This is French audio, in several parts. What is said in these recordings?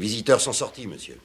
visiteurs sont sortis, monsieur.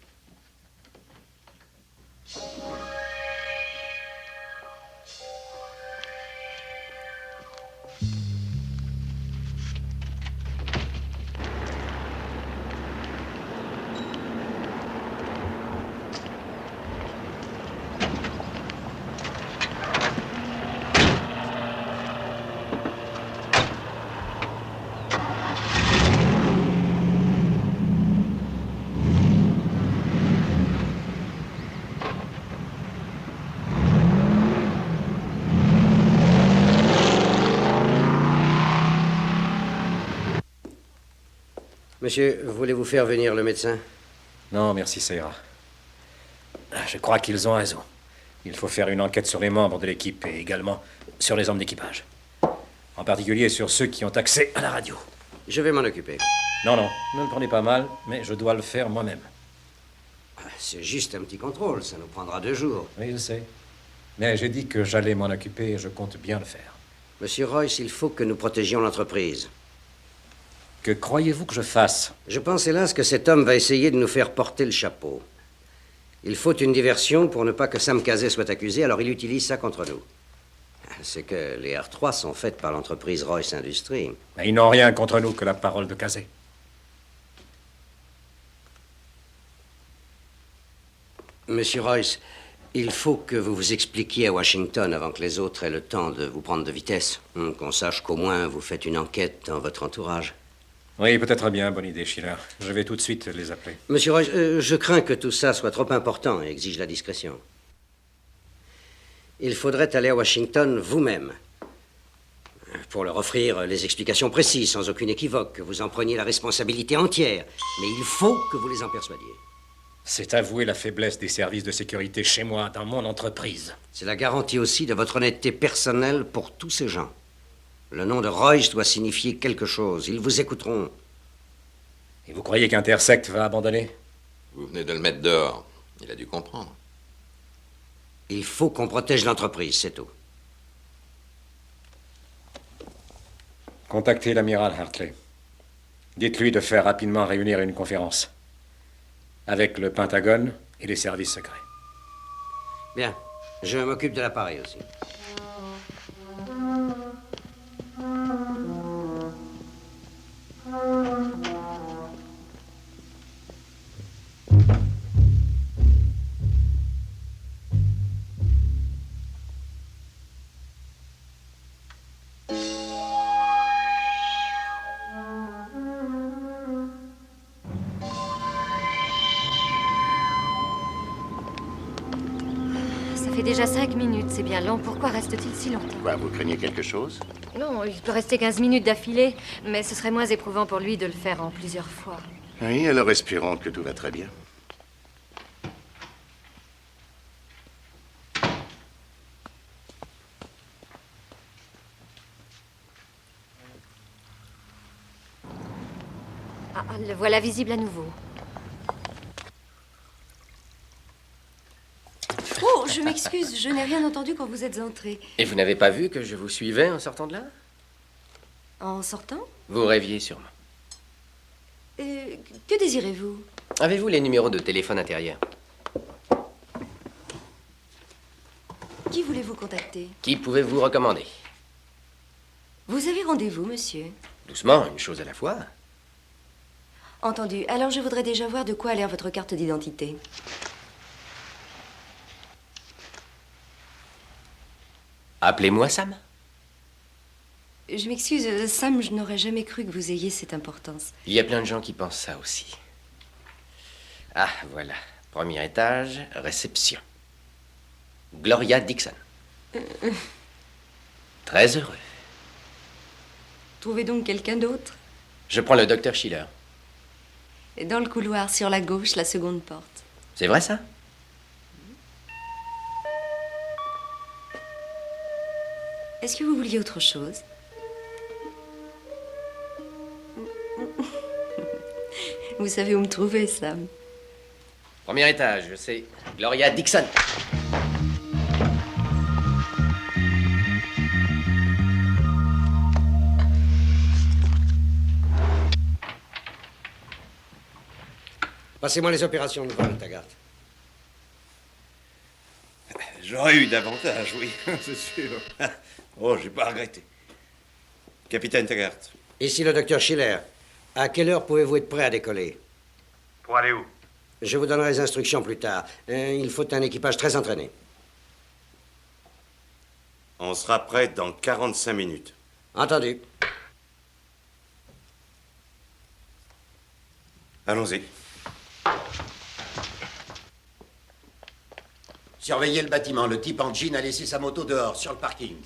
Monsieur, voulez-vous faire venir le médecin? Non, merci, ça ira. Je crois qu'ils ont raison. Il faut faire une enquête sur les membres de l'équipe et également sur les hommes d'équipage. En particulier sur ceux qui ont accès à la radio. Je vais m'en occuper. Non, ne le prenez pas mal, mais je dois le faire moi-même. C'est juste un petit contrôle, ça nous prendra 2 jours. Oui, je sais. Mais j'ai dit que j'allais m'en occuper et je compte bien le faire. Monsieur Royce, il faut que nous protégions l'entreprise. Que croyez-vous que je fasse? Je pense, hélas, que cet homme va essayer de nous faire porter le chapeau. Il faut une diversion pour ne pas que Sam Casey soit accusé, alors il utilise ça contre nous. C'est que les R3 sont faites par l'entreprise Royce Industries. Mais ils n'ont rien contre nous que la parole de Casey. Monsieur Royce, il faut que vous vous expliquiez à Washington avant que les autres aient le temps de vous prendre de vitesse. Qu'on sache qu'au moins vous faites une enquête dans votre entourage. Oui, peut-être bien, bonne idée, Schiller. Je vais tout de suite les appeler. Monsieur Royce, je crains que tout ça soit trop important et exige la discrétion. Il faudrait aller à Washington vous-même pour leur offrir les explications précises, sans aucune équivoque, que vous en preniez la responsabilité entière. Mais il faut que vous les en persuadiez. C'est avouer la faiblesse des services de sécurité chez moi, dans mon entreprise. C'est la garantie aussi de votre honnêteté personnelle pour tous ces gens. Le nom de Royce doit signifier quelque chose. Ils vous écouteront. Et vous croyez qu'Intersect va abandonner? Vous venez de le mettre dehors. Il a dû comprendre. Il faut qu'on protège l'entreprise, c'est tout. Contactez l'amiral Hartley. Dites-lui de faire rapidement réunir une conférence. Avec le Pentagone et les services secrets. Bien. Je m'occupe de l'appareil aussi. Ça fait déjà 5 minutes, c'est bien long. Pourquoi reste-t-il si longtemps? Quoi, vous craignez quelque chose? Non, il peut rester 15 minutes d'affilée, mais ce serait moins éprouvant pour lui de le faire en plusieurs fois. Oui, alors espérons que tout va très bien. Ah, le voilà visible à nouveau. Oh, je m'excuse, je n'ai rien entendu quand vous êtes entré. Et vous n'avez pas vu que je vous suivais en sortant de là? En sortant? Vous rêviez sûrement. Que désirez-vous? Avez-vous les numéros de téléphone intérieur? Qui voulez-vous contacter? Qui pouvez-vous recommander? Vous avez rendez-vous, monsieur? Doucement, une chose à la fois. Entendu. Alors je voudrais déjà voir de quoi a l'air votre carte d'identité. Appelez-moi Sam. Je m'excuse, Sam, je n'aurais jamais cru que vous ayez cette importance. Il y a plein de gens qui pensent ça aussi. Ah, voilà. Premier étage, réception. Gloria Dixon. Très heureux. Trouvez donc quelqu'un d'autre. Je prends le docteur Schiller. Dans le couloir, sur la gauche, la seconde porte. C'est vrai, ça? Est-ce que vous vouliez autre chose? Vous savez où me trouver, Sam. Premier étage, c'est Gloria Dixon. Passez-moi les opérations de vol, Taggart. J'aurais eu davantage, oui, c'est sûr. Oh, j'ai pas regretté. Capitaine Taggart. Ici le docteur Schiller. À quelle heure pouvez-vous être prêt à décoller? Pour aller où? Je vous donnerai les instructions plus tard. Il faut un équipage très entraîné. On sera prêt dans 45 minutes. Entendu. Allons-y. Surveillez le bâtiment. Le type en jean a laissé sa moto dehors, sur le parking.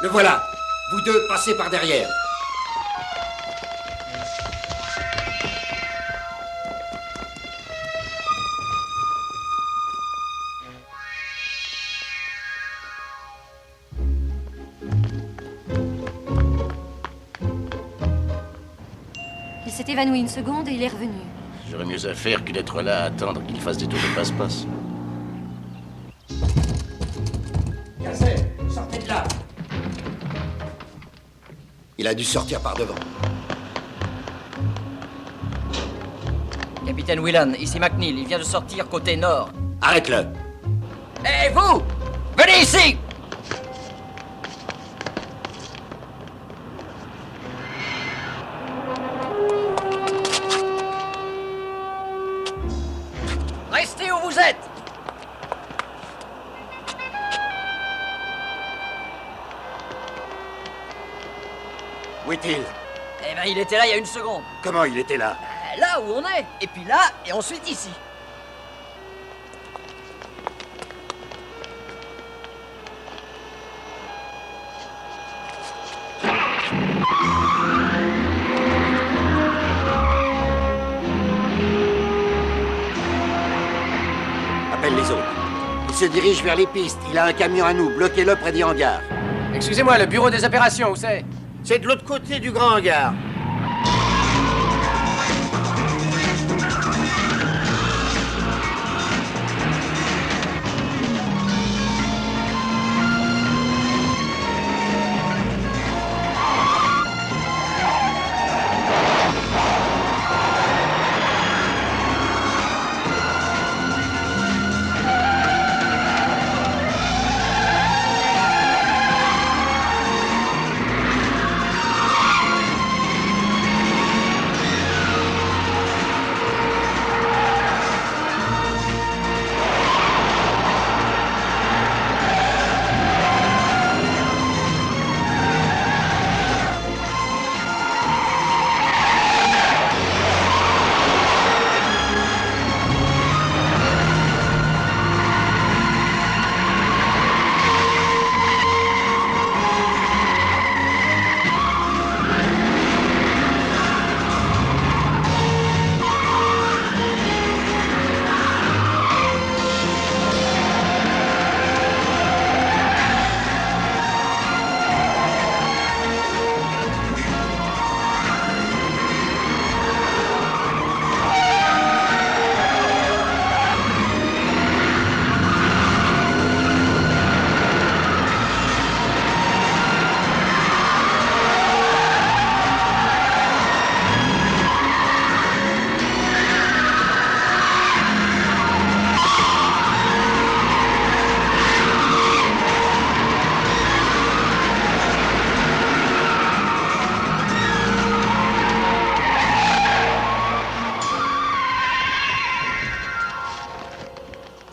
Le voilà. Vous deux, passez par derrière. Il s'est évanoui une seconde et il est revenu. J'aurais mieux à faire que d'être là à attendre qu'il fasse des tours de passe-passe. Cazet, sortez de là. Il a dû sortir par devant. Capitaine Whelan, ici McNeil. Il vient de sortir côté nord. Arrête-le. Hé, vous! Venez ici! Restez où vous êtes! Où est-il? Eh ben, il était là il y a une seconde. Comment il était là? Là où on est. Et puis là, et ensuite ici. Appelle les autres. Il se dirige vers les pistes. Il a un camion à nous. Bloquez-le près des hangars. Excusez-moi, le bureau des opérations, où c'est? C'est de l'autre côté du grand hangar.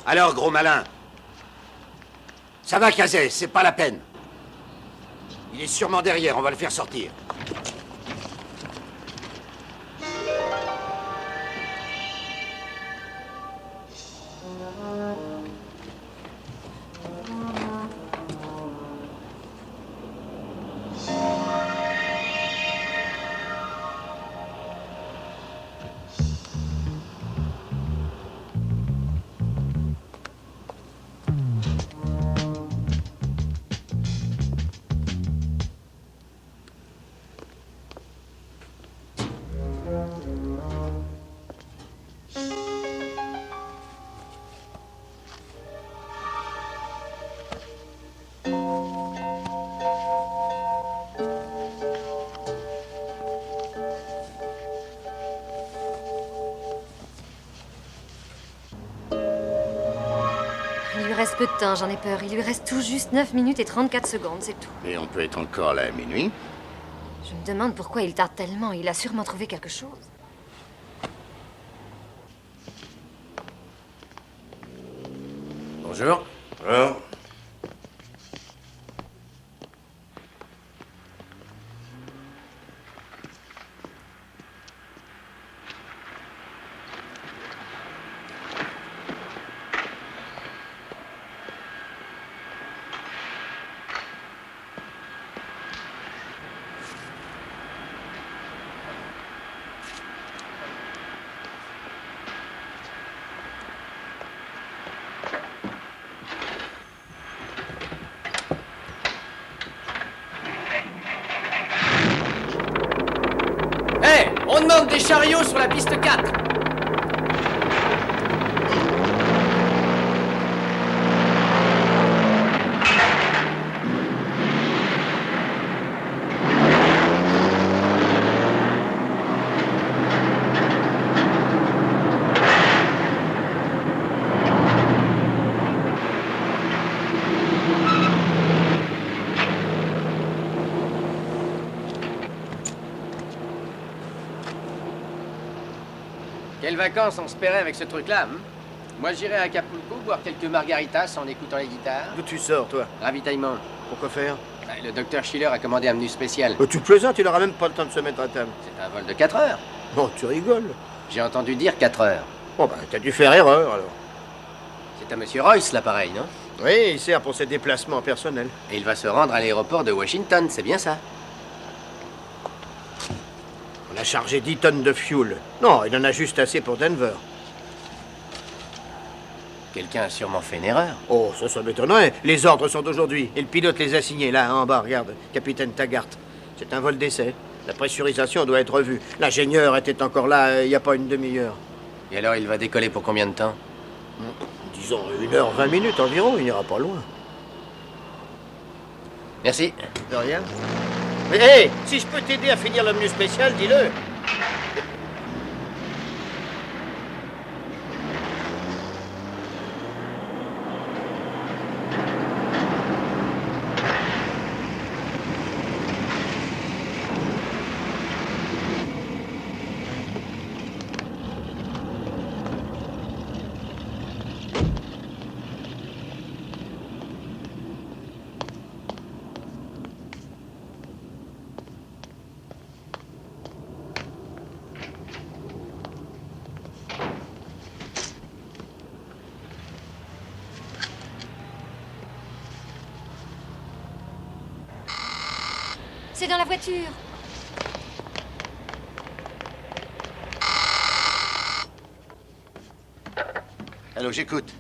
Alors, gros malin. Ça va, Cazet, c'est pas la peine. Il est sûrement derrière, on va le faire sortir. reste peu de temps, j'en ai peur. Il lui reste tout juste 9 minutes et 34 secondes, c'est tout. Et on peut être encore là à minuit. Je me demande pourquoi il tarde tellement. Il a sûrement trouvé quelque chose. Bonjour. Alors, Hé, on demande des chariots sur la piste 4. Quelles vacances on se paierait avec ce truc-là, hein? Moi, j'irais à Acapulco boire quelques margaritas en écoutant les guitares. D'où tu sors, toi? Ravitaillement. Pourquoi faire? Bah, le docteur Schiller a commandé un menu spécial. Tu plaisantes, il aura même pas le temps de se mettre à table. C'est un vol de 4 heures. Bon, tu rigoles. J'ai entendu dire 4 heures. Bon, bah, t'as dû faire erreur, alors. C'est à Monsieur Royce, l'appareil, non? Oui, il sert pour ses déplacements personnels. Et il va se rendre à l'aéroport de Washington, c'est bien ça? On a chargé 10 tonnes de fuel. Non, il en a juste assez pour Denver. Quelqu'un a sûrement fait une erreur. Oh, ça m'étonnerait. Les ordres sont d'aujourd'hui. Et le pilote les a signés, là, en bas, regarde. Capitaine Taggart. C'est un vol d'essai. La pressurisation doit être revue. L'ingénieur était encore là il n'y a pas une demi-heure. Et alors, il va décoller pour combien de temps? Disons 1h20 environ, il n'ira pas loin. Merci. De rien. Mais hé, si je peux t'aider à finir le menu spécial, dis-le. C'est dans la voiture. Allô, j'écoute.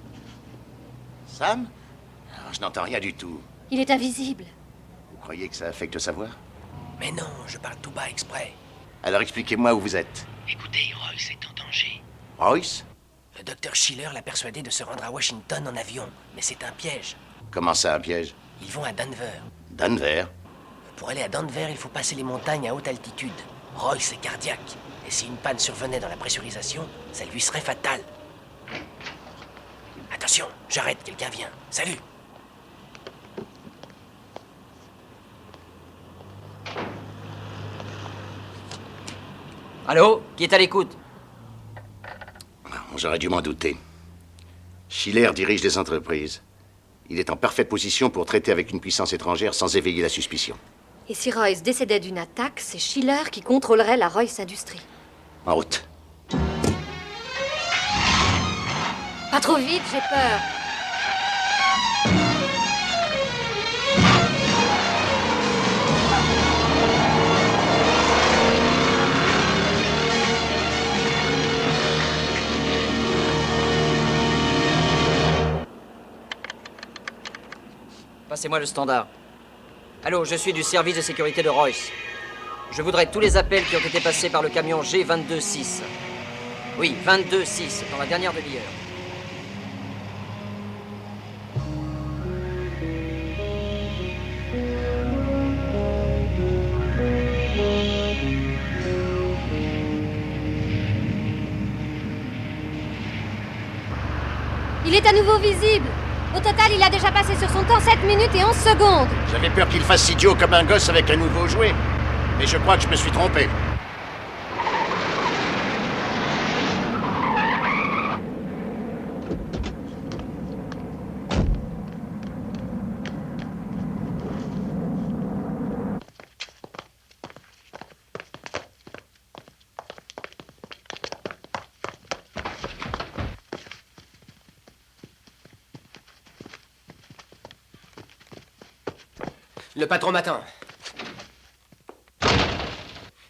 Sam? Alors, je n'entends rien du tout. Il est invisible. Vous croyez que ça affecte sa voix? Mais non, je parle tout bas exprès. Alors expliquez-moi où vous êtes. Écoutez, Royce est en danger. Royce? Le docteur Schiller l'a persuadé de se rendre à Washington en avion, mais c'est un piège. Comment ça, un piège? Ils vont à Denver. Denver? Pour aller à Denver, il faut passer les montagnes à haute altitude. Royce est cardiaque, et si une panne survenait dans la pressurisation, ça lui serait fatal. Attention, j'arrête, quelqu'un vient. Salut! Allô? Qui est à l'écoute? J'aurais dû m'en douter. Schiller dirige les entreprises. Il est en parfaite position pour traiter avec une puissance étrangère sans éveiller la suspicion. Et si Royce décédait d'une attaque, c'est Schiller qui contrôlerait la Royce Industries. En route. Pas trop vite, j'ai peur. Passez-moi le standard. Allô, je suis du service de sécurité de Royce. Je voudrais tous les appels qui ont été passés par le camion G226. Oui, 22-6, dans la dernière demi-heure. Il est à nouveau visible. Au total, il a déjà passé sur son temps 7 minutes et 11 secondes. J'avais peur qu'il fasse idiot comme un gosse avec un nouveau jouet. Mais je crois que je me suis trompé. Le patron m'attend.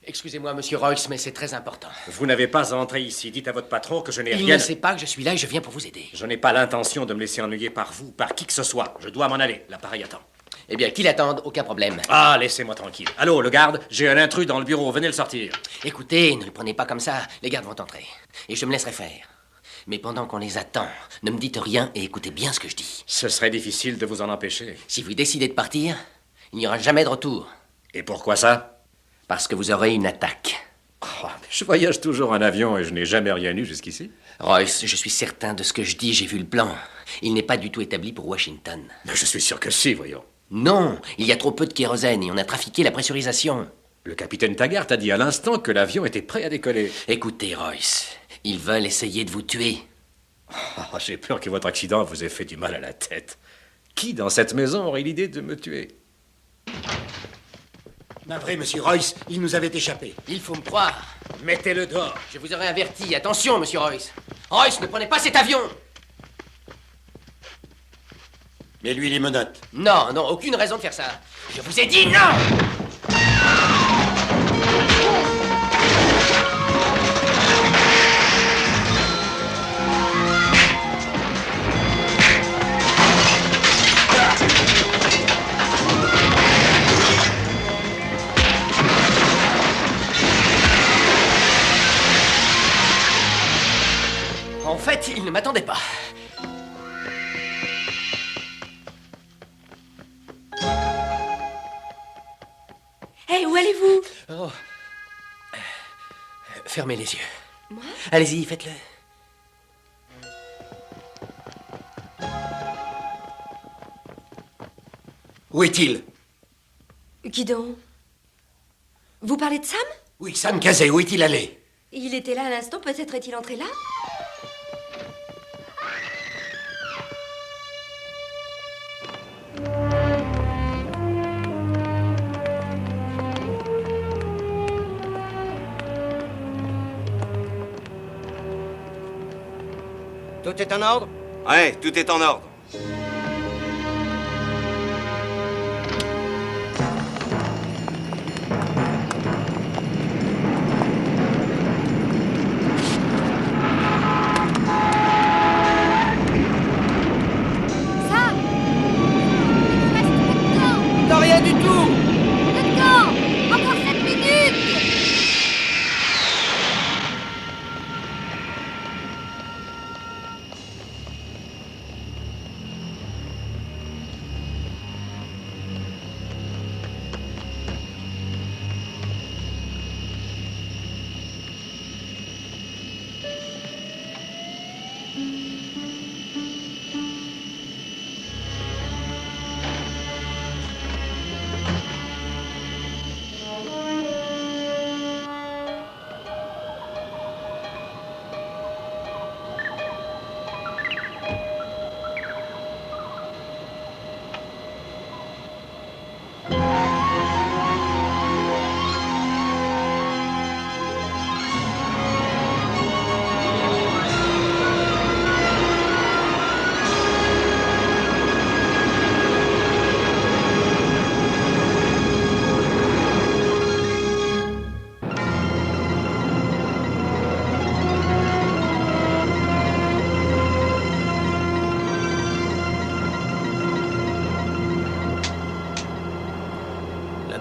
Excusez-moi, monsieur Royce, mais c'est très important. Vous n'avez pas à entrer ici. Dites à votre patron que je n'ai Il rien... ne sait pas que je suis là et je viens pour vous aider. Je n'ai pas l'intention de me laisser ennuyer par vous, par qui que ce soit. Je dois m'en aller. L'appareil attend. Eh bien, qu'il attende, aucun problème. Ah, laissez-moi tranquille. Allô, le garde, j'ai un intrus dans le bureau. Venez le sortir. Écoutez, ne le prenez pas comme ça. Les gardes vont entrer. Et je me laisserai faire. Mais pendant qu'on les attend, ne me dites rien et écoutez bien ce que je dis. Ce serait difficile de vous en empêcher. Si vous décidez de partir, il n'y aura jamais de retour. Et pourquoi ça? Parce que vous aurez une attaque. Oh, je voyage toujours en avion et je n'ai jamais rien eu jusqu'ici. Royce, je suis certain de ce que je dis, j'ai vu le plan. Il n'est pas du tout établi pour Washington. Mais je suis sûr que si, voyons. Non, il y a trop peu de kérosène et on a trafiqué la pressurisation. Le capitaine Taggart a dit à l'instant que l'avion était prêt à décoller. Écoutez, Royce, ils veulent essayer de vous tuer. Oh, j'ai peur que votre accident vous ait fait du mal à la tête. Qui dans cette maison aurait l'idée de me tuer? Navré, monsieur Royce, il nous avait échappé. Il faut me croire. Mettez-le dehors. Je vous aurais averti. Attention, monsieur Royce. Royce, ne prenez pas cet avion. Mais lui, les menottes. Non, non, aucune raison de faire ça. Je vous ai dit non. En fait, il ne m'attendait pas. Hé, où allez-vous? Oh. Fermez les yeux. Moi? Allez-y, faites-le. Où est-il? Qui donc? Vous parlez de Sam? Oui, Sam Casey, où est-il allé? Il était là à l'instant, peut-être est-il entré là? Tout est en ordre? Ouais, tout est en ordre. Ça! Reste dedans! Non, rien du tout! Dedans! Encore 7 minutes!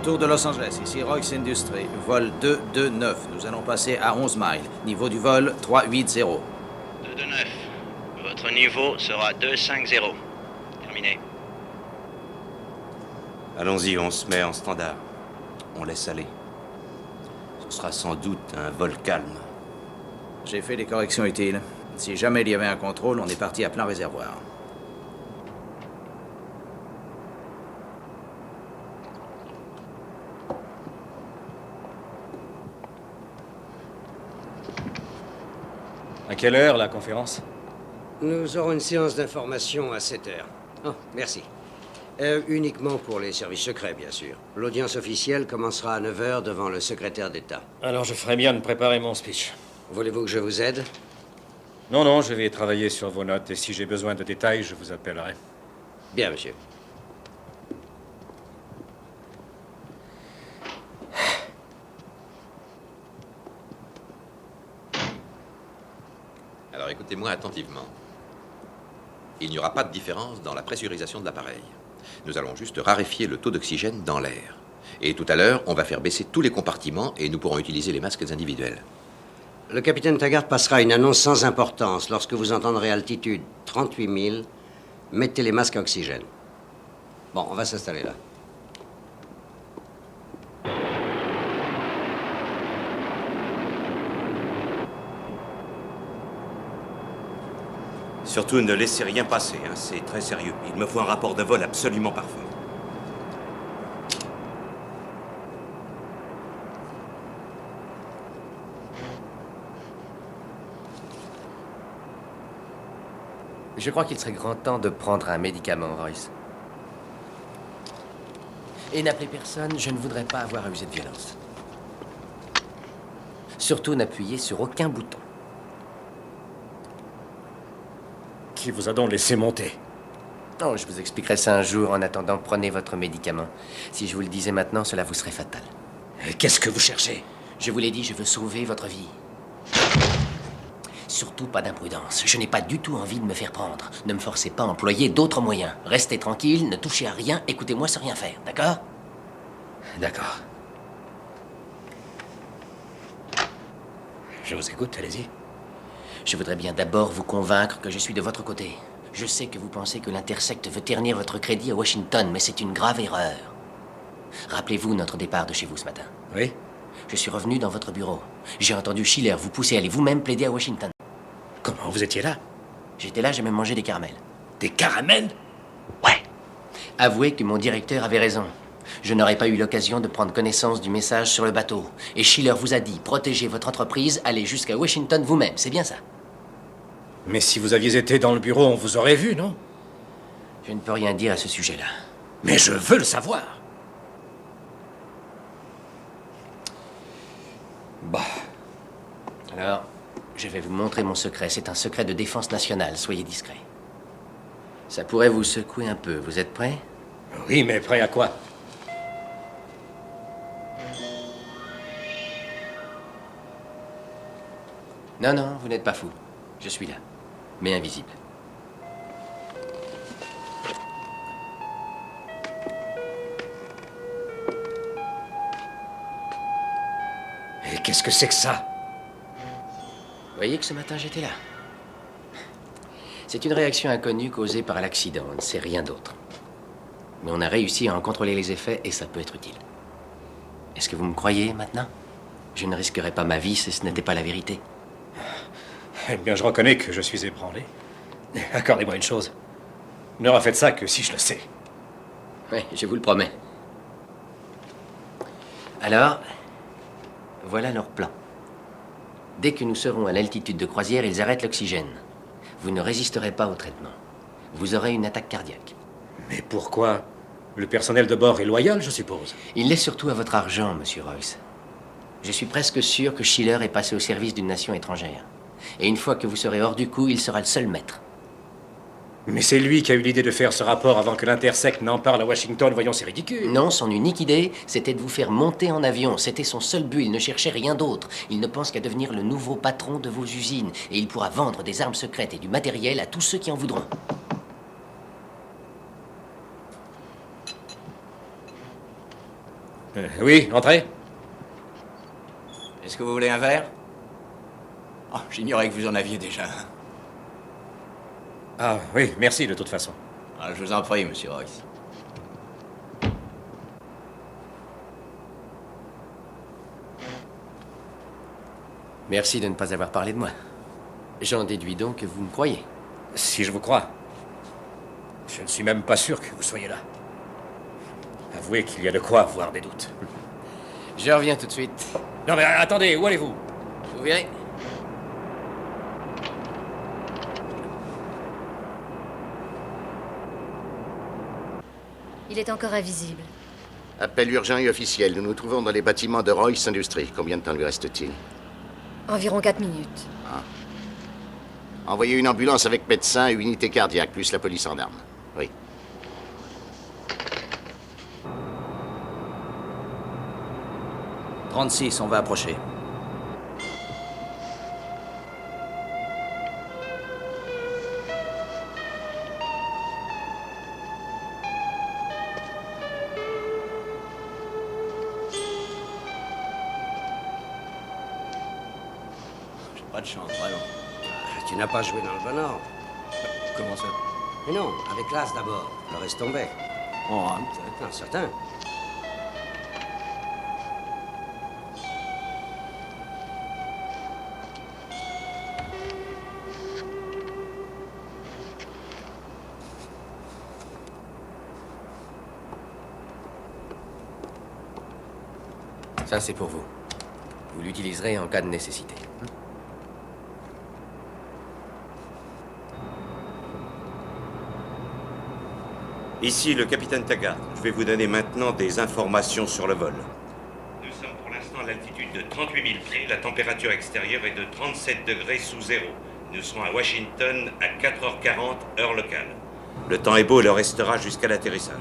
Tour de Los Angeles, ici Royce Industries, vol 229. Nous allons passer à 11 miles. Niveau du vol 380. 229. Votre niveau sera 250. Terminé. Allons-y, on se met en standard. On laisse aller. Ce sera sans doute un vol calme. J'ai fait des corrections utiles. Si jamais il y avait un contrôle, on est parti à plein réservoir. À quelle heure, la conférence? Nous aurons une séance d'information à 7 heures. Oh, merci. Uniquement pour les services secrets, bien sûr. L'audience officielle commencera à 9 heures devant le secrétaire d'État. Alors je ferais bien de préparer mon speech. Voulez-vous que je vous aide? Non, non, je vais travailler sur vos notes et si j'ai besoin de détails, je vous appellerai. Bien, monsieur. Alors écoutez-moi attentivement. Il n'y aura pas de différence dans la pressurisation de l'appareil. Nous allons juste raréfier le taux d'oxygène dans l'air. Et tout à l'heure, on va faire baisser tous les compartiments et nous pourrons utiliser les masques individuels. Le capitaine Taggart passera une annonce sans importance. Lorsque vous entendrez altitude 38 000, mettez les masques à oxygène. Bon, on va s'installer là. Surtout ne laissez rien passer, hein. C'est très sérieux. Il me faut un rapport de vol absolument parfait. Je crois qu'il serait grand temps de prendre un médicament, Royce. Et n'appelez personne, je ne voudrais pas avoir à user de violence. Surtout n'appuyez sur aucun bouton. Qui vous a donc laissé monter? Non, je vous expliquerai ça un jour. En attendant, prenez votre médicament. Si je vous le disais maintenant, cela vous serait fatal. Qu'est-ce que vous cherchez? Je vous l'ai dit, je veux sauver votre vie. Surtout pas d'imprudence. Je n'ai pas du tout envie de me faire prendre. Ne me forcez pas à employer d'autres moyens. Restez tranquille, ne touchez à rien, écoutez-moi sans rien faire, d'accord? D'accord. Je vous écoute, allez-y. Je voudrais bien d'abord vous convaincre que je suis de votre côté. Je sais que vous pensez que l'Intersect veut ternir votre crédit à Washington, mais c'est une grave erreur. Rappelez-vous notre départ de chez vous ce matin. Oui? Je suis revenu dans votre bureau. J'ai entendu Schiller vous pousser à aller vous-même plaider à Washington. Comment vous étiez là? J'étais là, j'ai même mangé des caramels. Des caramels? Ouais. Avouez que mon directeur avait raison. Je n'aurais pas eu l'occasion de prendre connaissance du message sur le bateau. Et Schiller vous a dit, protégez votre entreprise, allez jusqu'à Washington vous-même, c'est bien ça? Mais si vous aviez été dans le bureau, on vous aurait vu, non? Je ne peux rien dire à ce sujet-là. Mais je veux le savoir. Bah. Alors, je vais vous montrer mon secret. C'est un secret de défense nationale. Soyez discret. Ça pourrait vous secouer un peu. Vous êtes prêts? Oui, mais prêt à quoi? Non, non, vous n'êtes pas fou. Je suis là. Mais invisible. Et qu'est-ce que c'est que ça? Vous voyez que ce matin, j'étais là. C'est une réaction inconnue causée par l'accident. On ne sait rien d'autre. Mais on a réussi à en contrôler les effets et ça peut être utile. Est-ce que vous me croyez maintenant? Je ne risquerais pas ma vie si ce n'était pas la vérité. Eh bien, je reconnais que je suis ébranlé. Accordez-moi une chose. Ne refaites ça que si je le sais. Oui, je vous le promets. Alors, voilà leur plan. Dès que nous serons à l'altitude de croisière, ils arrêtent l'oxygène. Vous ne résisterez pas au traitement. Vous aurez une attaque cardiaque. Mais pourquoi? Le personnel de bord est loyal, je suppose. Il l'est surtout à votre argent, monsieur Royce. Je suis presque sûr que Schiller est passé au service d'une nation étrangère. Et une fois que vous serez hors du coup, il sera le seul maître. Mais c'est lui qui a eu l'idée de faire ce rapport avant que l'Intersect n'en parle à Washington. Voyons, c'est ridicule. Non, son unique idée, c'était de vous faire monter en avion. C'était son seul but, il ne cherchait rien d'autre. Il ne pense qu'à devenir le nouveau patron de vos usines. Et il pourra vendre des armes secrètes et du matériel à tous ceux qui en voudront. Oui, entrez. Est-ce que vous voulez un verre? Oh, j'ignorais que vous en aviez déjà. Ah oui, merci de toute façon. Ah, je vous en prie, monsieur Royce. Merci de ne pas avoir parlé de moi. J'en déduis donc que vous me croyez. Si je vous crois. Je ne suis même pas sûr que vous soyez là. Avouez qu'il y a de quoi avoir des doutes. Je reviens tout de suite. Non mais attendez, où allez-vous? Vous verrez. Il est encore invisible. Appel urgent et officiel. Nous nous trouvons dans les bâtiments de Royce Industries. Combien de temps lui reste-t-il? Environ 4 minutes. Envoyez une ambulance avec médecin et unité cardiaque, plus la police en armes. Oui. « 36, on va approcher. Pas de chance, vraiment. Tu n'as pas joué dans le bon ordre. Comment ça? Mais non, avec l'as d'abord. Le reste tombait. Oh, Non, certain. Ça, c'est pour vous. Vous l'utiliserez en cas de nécessité. Ici le capitaine Taggart. Je vais vous donner maintenant des informations sur le vol. Nous sommes pour l'instant à l'altitude de 38 000 pieds. La température extérieure est de 37 degrés sous zéro. Nous serons à Washington à 4h40, heure locale. Le temps est beau et le restera jusqu'à l'atterrissage.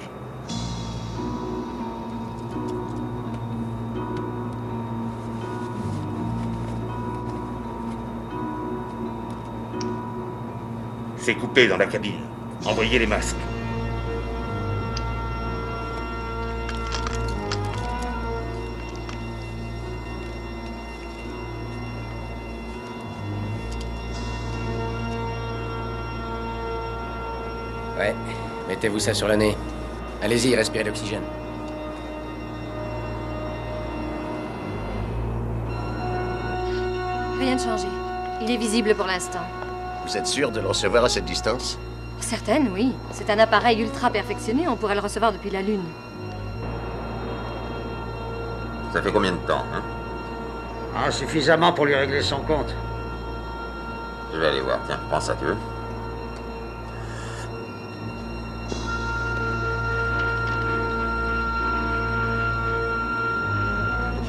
C'est coupé dans la cabine. Envoyez les masques. Ouais, mettez-vous ça sur le nez. Allez-y, respirez l'oxygène. Rien de changé. Il est visible pour l'instant. Vous êtes sûr de le recevoir à cette distance? Certaine, oui. C'est un appareil ultra perfectionné, on pourrait le recevoir depuis la Lune. Ça fait combien de temps, hein? Ah, suffisamment pour lui régler son compte. Je vais aller voir, tiens, prends ça, tu veux?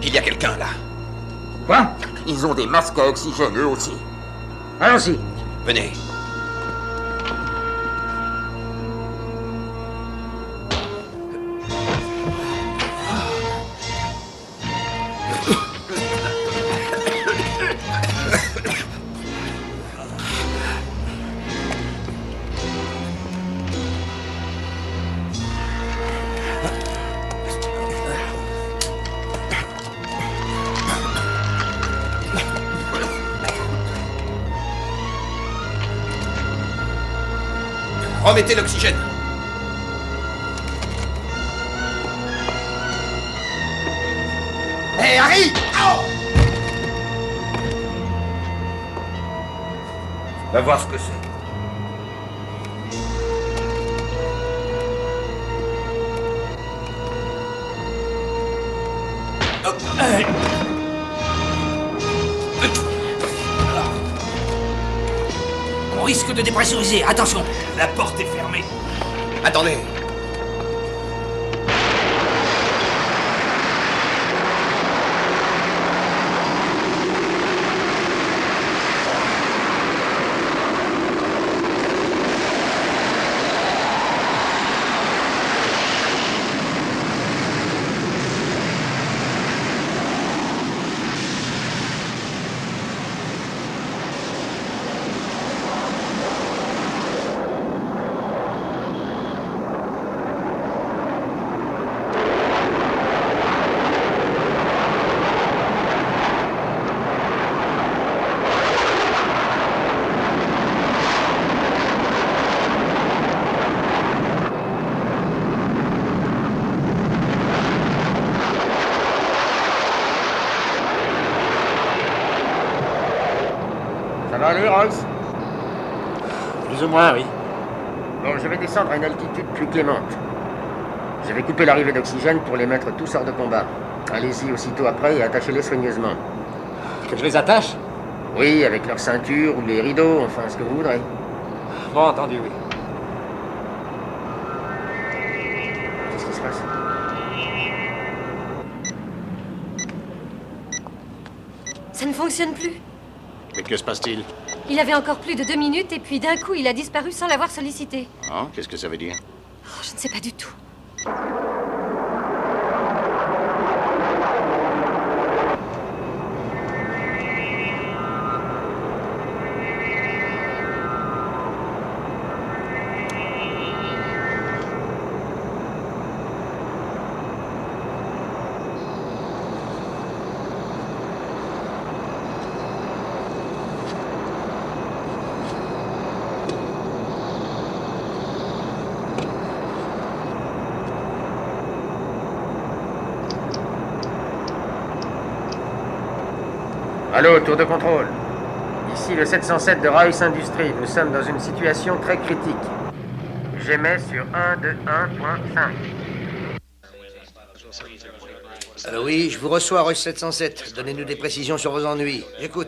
Il y a quelqu'un, là. Quoi? Ils ont des masques à oxygène, eux aussi. Allons-y. Venez. Remettez l'oxygène. Hé, hey, Harry! Va voir ce que c'est. On risque de dépressuriser, attention! La porte est fermée. Attendez. Ça va aller, Royce? Plus ou moins, oui. Bon, je vais descendre à une altitude plus clémente. Je vais couper l'arrivée d'oxygène pour les mettre tous hors de combat. Allez-y aussitôt après et attachez-les soigneusement. Que je les attache? Oui, avec leur ceinture ou les rideaux, enfin ce que vous voudrez. Bon, entendu, oui. passe. Ça ne fonctionne plus. Mais que se passe-t-il? Il avait encore plus de 2 minutes et puis d'un coup, il a disparu sans l'avoir sollicité. Ah, qu'est-ce que ça veut dire? Oh, je ne sais pas du tout. Allô, tour de contrôle. Ici le 707 de Royce Industries. Nous sommes dans une situation très critique. J'émets sur 121.5. Alors oui, je vous reçois, Royce 707. Donnez-nous des précisions sur vos ennuis. J'écoute.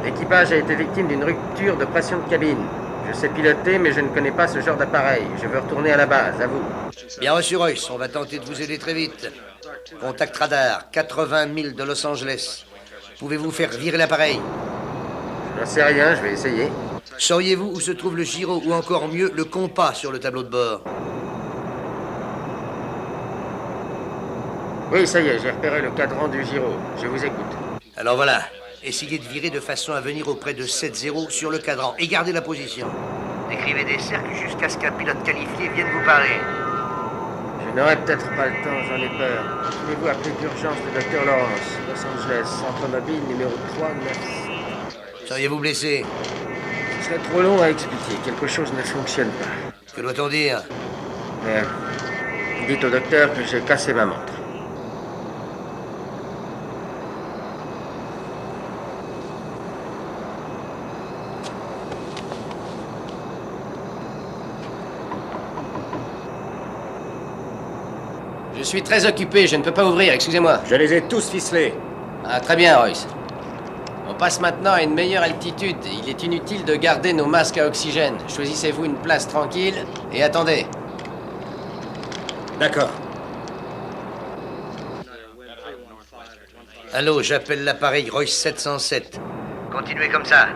L'équipage a été victime d'une rupture de pression de cabine. Je sais piloter, mais je ne connais pas ce genre d'appareil. Je veux retourner à la base, à vous. Bien reçu, Royce. On va tenter de vous aider très vite. Contact radar, 80 000 de Los Angeles. Pouvez-vous faire virer l'appareil? Je n'en sais rien, je vais essayer. Sauriez-vous où se trouve le gyro ou encore mieux le compas sur le tableau de bord? Oui, ça y est, j'ai repéré le cadran du gyro. Je vous écoute. Alors voilà, essayez de virer de façon à venir auprès de 7-0 sur le cadran et gardez la position. Décrivez des cercles jusqu'à ce qu'un pilote qualifié vienne vous parler. Je n'aurai peut-être pas le temps, j'en ai peur. Pouvez-vous appeler d'urgence le docteur Lawrence, Los Angeles, centre mobile numéro 396. Seriez-vous blessé? Ce serait trop long à expliquer. Quelque chose ne fonctionne pas. Que doit-on dire? Dites au docteur que j'ai cassé ma montre. Je suis très occupé, je ne peux pas ouvrir, excusez-moi. Je les ai tous ficelés. Ah, très bien, Royce. On passe maintenant à une meilleure altitude. Il est inutile de garder nos masques à oxygène. Choisissez-vous une place tranquille et attendez. D'accord. Allô, j'appelle l'appareil Royce 707. Continuez comme ça.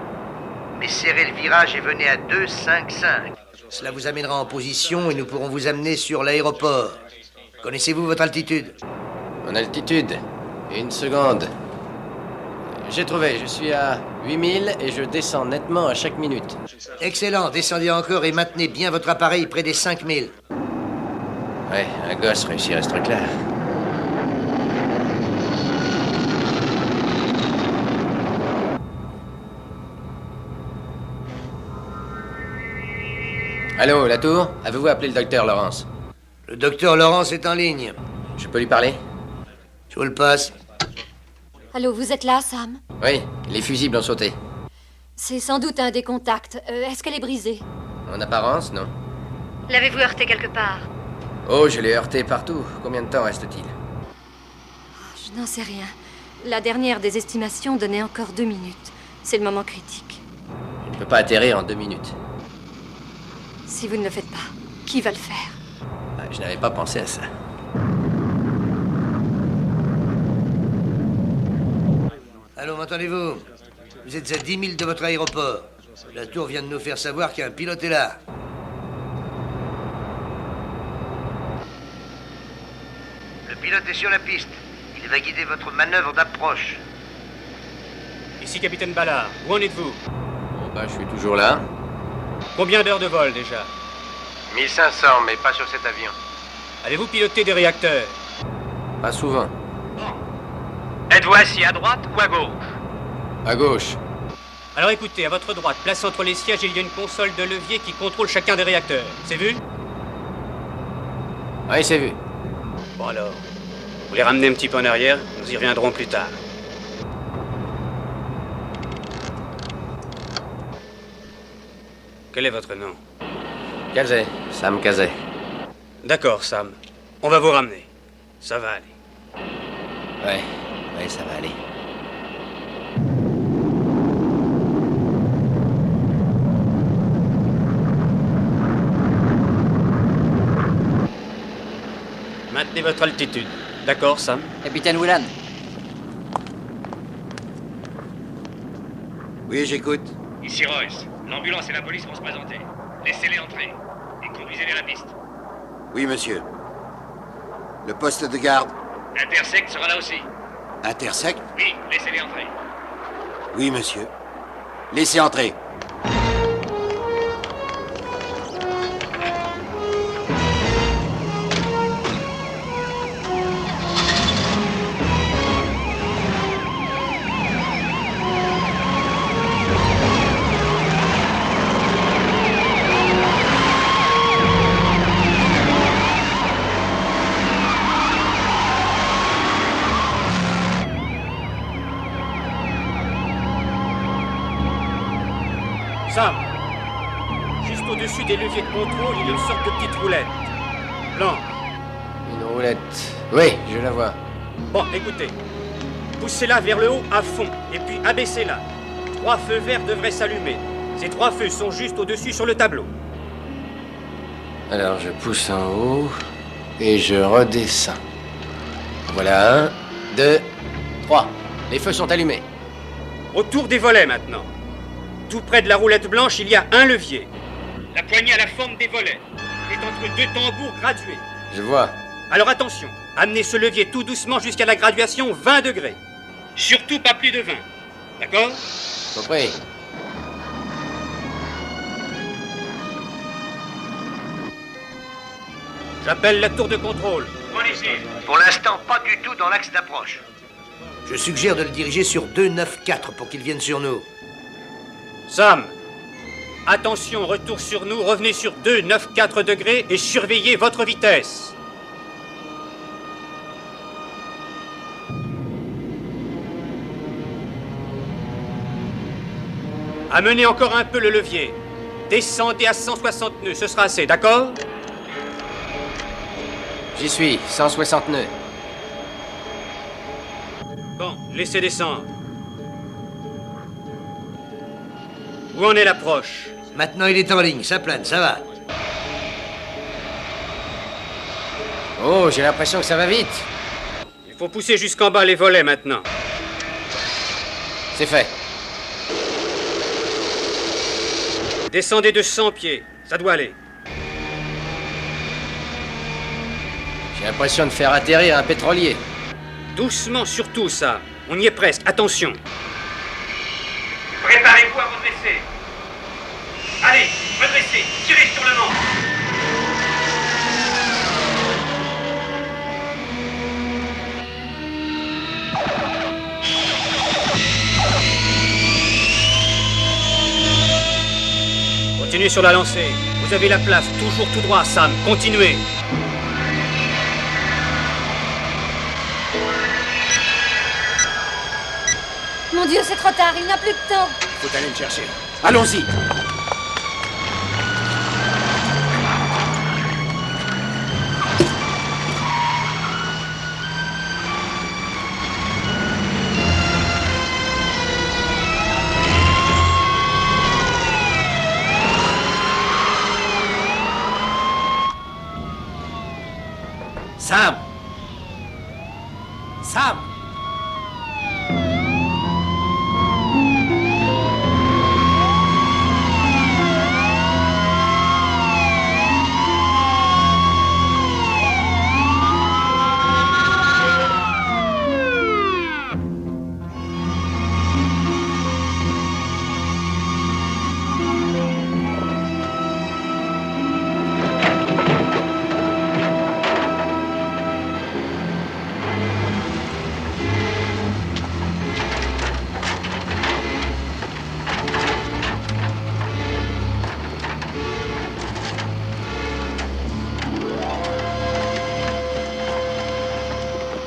Mais serrez le virage et venez à 255. Cela vous amènera en position et nous pourrons vous amener sur l'aéroport. Connaissez-vous votre altitude? Mon altitude? Une seconde. J'ai trouvé, je suis à 8000 et je descends nettement à chaque minute. Excellent, descendez encore et maintenez bien votre appareil près des 5000. Ouais, un gosse réussirait ce truc-là. Allô, la tour? Avez-vous appelé le docteur Lawrence? Le docteur Lawrence est en ligne. Je peux lui parler? Je vous le passe. Allô, vous êtes là, Sam? Oui, les fusibles ont sauté. C'est sans doute un des contacts. Est-ce qu'elle est brisée? En apparence, non. L'avez-vous heurtée quelque part? Oh, je l'ai heurté partout. Combien de temps reste-t-il? Je n'en sais rien. La dernière des estimations donnait encore 2 minutes. C'est le moment critique. Je ne peux pas atterrir en 2 minutes. Si vous ne le faites pas, qui va le faire? Je n'avais pas pensé à ça. Allô, m'entendez-vous? Vous êtes à 10 000 de votre aéroport. La tour vient de nous faire savoir qu'un pilote est là. Le pilote est sur la piste. Il va guider votre manœuvre d'approche. Ici capitaine Ballard. Où en êtes-vous? Bon, je suis toujours là. Combien d'heures de vol déjà? 1500, mais pas sur cet avion. Avez-vous piloté des réacteurs? Pas souvent. Êtes-vous assis à droite ou à gauche? À gauche. Alors écoutez, à votre droite, place entre les sièges, il y a une console de levier qui contrôle chacun des réacteurs. C'est vu? Oui, c'est vu. Bon alors, vous les ramenez un petit peu en arrière, nous y reviendrons plus tard. Quel est votre nom? Cazet, Sam Cazet. D'accord, Sam. On va vous ramener. Ça va aller. Ouais, ça va aller. Maintenez votre altitude. D'accord, Sam? Capitaine Whelan. Oui, j'écoute. Ici Royce. L'ambulance et la police vont se présenter. Laissez-les entrer. Et conduisez-les à la piste. Oui, monsieur. Le poste de garde. Intersect sera là aussi. Intersect? Oui, laissez-les entrer. Oui, monsieur. Laissez entrer. Sam, juste au-dessus des leviers de contrôle, il y a une sorte de petite roulette. Blanche. Une roulette. Oui, je la vois. Bon, écoutez. Poussez-la vers le haut à fond, et puis abaissez-la. 3 feux verts devraient s'allumer. Ces 3 feux sont juste au-dessus sur le tableau. Alors je pousse en haut et je redescends. Voilà, 1, 2, 3. Les feux sont allumés. Autour des volets maintenant. Tout près de la roulette blanche, il y a un levier. La poignée a la forme des volets. Elle est entre 2 tambours gradués. Je vois. Alors attention, amenez ce levier tout doucement jusqu'à la graduation 20 degrés. Surtout pas plus de 20. D'accord? Compris. J'appelle la tour de contrôle. Pour l'instant, pas du tout dans l'axe d'approche. Je suggère de le diriger sur 294 pour qu'il vienne sur nous. Sam, attention, retour sur nous, revenez sur 294 degrés et surveillez votre vitesse. Amenez encore un peu le levier. Descendez à 160 nœuds, ce sera assez, d'accord? J'y suis, 160 nœuds. Bon, laissez descendre. Où en est l'approche? Maintenant, il est en ligne, ça plane, ça va. Oh, j'ai l'impression que ça va vite. Il faut pousser jusqu'en bas les volets maintenant. C'est fait. Descendez de 100 pieds, ça doit aller. J'ai l'impression de faire atterrir un pétrolier. Doucement surtout, ça. On y est presque, attention. Préparez-vous à redresser. Allez, redressez, tirez sur le manche. Continuez sur la lancée. Vous avez la place, toujours tout droit, Sam. Continuez. Mon Dieu, c'est trop tard, il n'a plus de temps. Faut aller le chercher. Allons-y. Sam! Sam!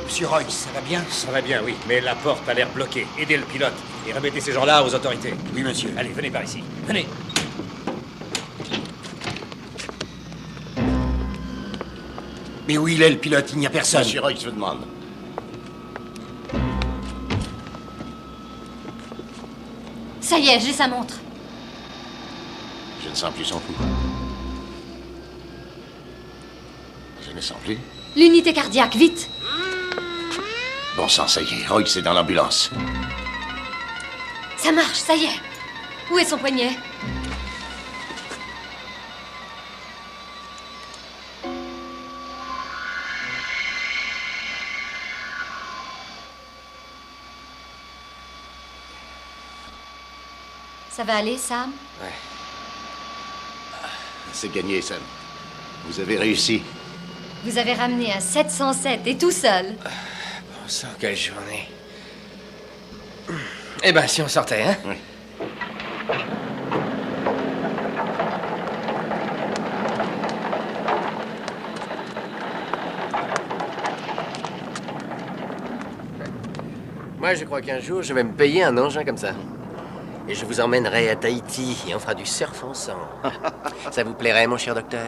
Monsieur Royce, ça va bien? Ça va bien, oui. Mais la porte a l'air bloquée. Aidez le pilote et remettez ces gens-là aux autorités. Oui, monsieur. Allez, venez par ici. Venez. Mais où il est, le pilote? Il n'y a personne. Monsieur Royce, je vous demande. Ça y est, j'ai sa montre. Je ne sens plus son pouls. Je ne sens plus. L'unité cardiaque, vite! Bon sang, ça y est, Royce est dans l'ambulance. Ça marche, ça y est. Où est son poignet? Ça va aller, Sam? Ouais. C'est gagné, Sam. Vous avez réussi. Vous avez ramené un 707 et tout seul. Bon sang, quelle journée. Eh ben, si on sortait, hein? Oui. Moi, je crois qu'un jour, je vais me payer un engin comme ça. Et je vous emmènerai à Tahiti et on fera du surf ensemble. Ça vous plairait, mon cher docteur?